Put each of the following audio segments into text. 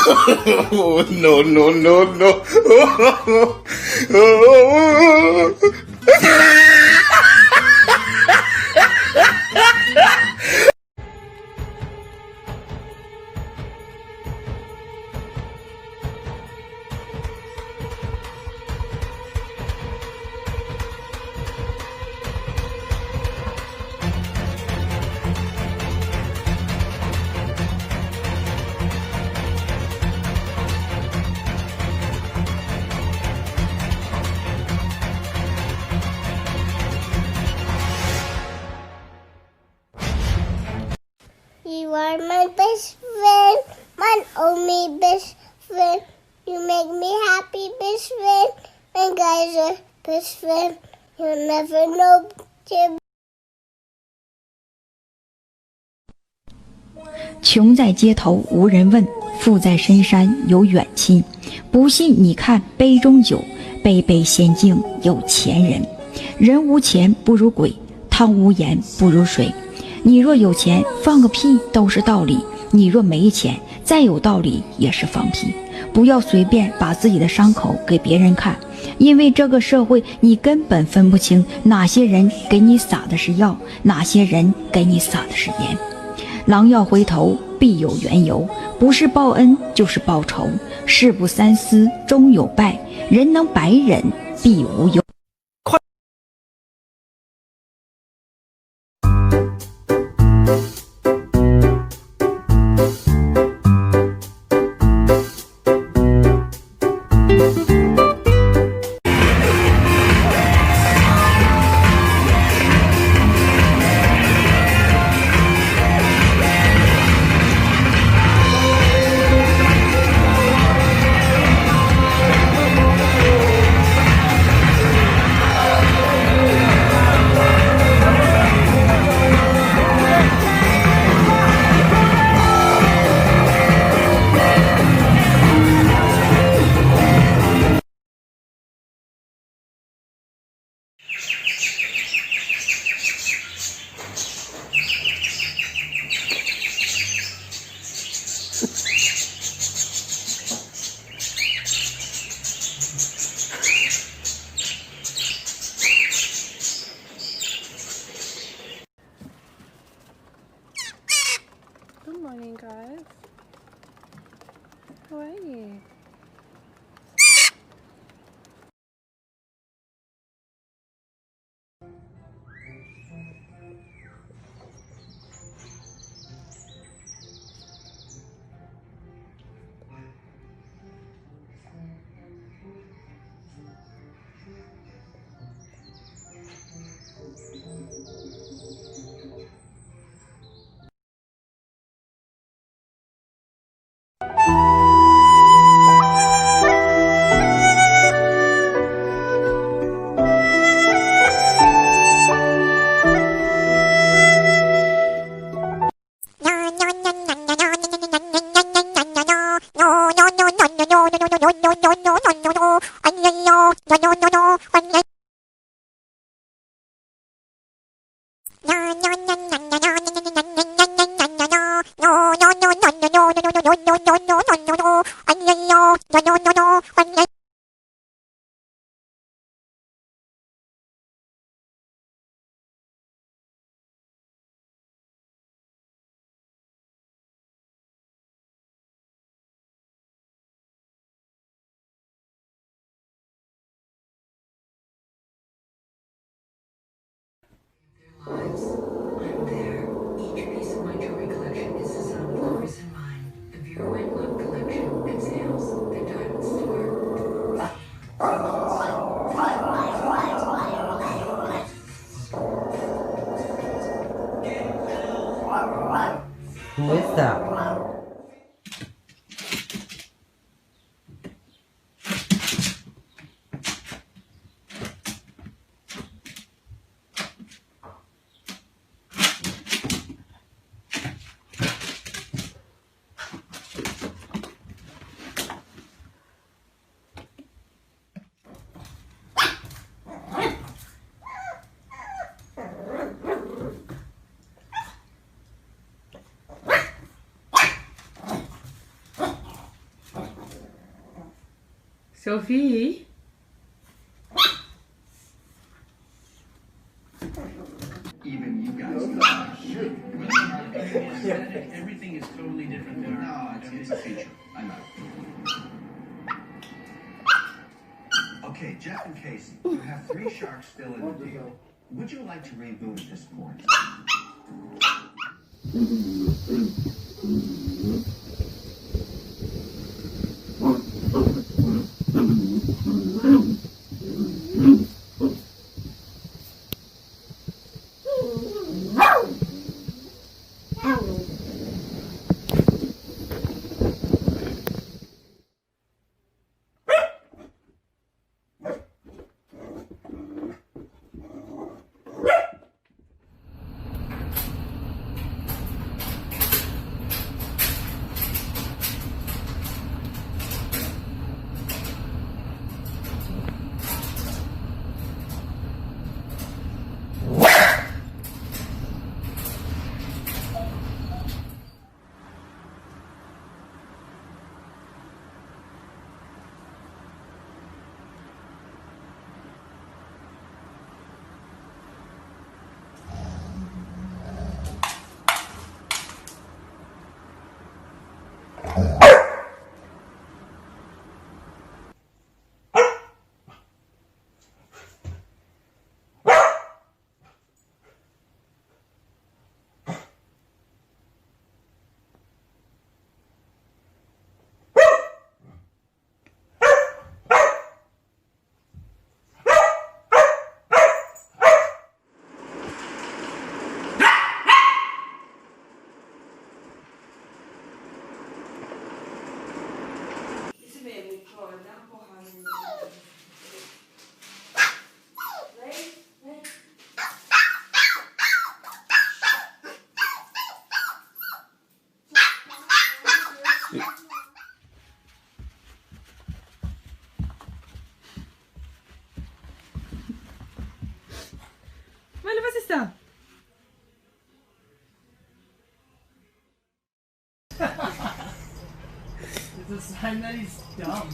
no, no, no, no. You are my best friend, my only best friend. You make me happy, best friend. My guys are best friend. You'll never know, Jim. 穷在街头无人问，富在深山有远亲。不信你看杯中酒，杯杯先敬有钱人。人无钱不如鬼，汤无盐不如水。你若有钱，放个屁都是道理；你若没钱，再有道理也是放屁。不要随便把自己的伤口给别人看，因为这个社会你根本分不清哪些人给你撒的是药，哪些人给你撒的是盐。狼要回头必有缘由，不是报恩就是报仇。事不三思终有败，人能百忍必无忧。Good morning, guys. How are you? Lives. I'm there. Each piece of my jewelry collection is the sum of yours and mine. The Vero and Love collection exhales the diamond star. Who is that? Sophie? Even you guys everything is totally different there. No, it's a feature. I know. Okay, Jeff and Casey, you have 3 sharks still in the deal. Would you like to reboot at this point? Vale, was ist da? Das ist ein nice dumb.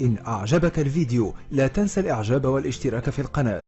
إن أعجبك الفيديو لا تنسى الإعجاب والاشتراك في القناة.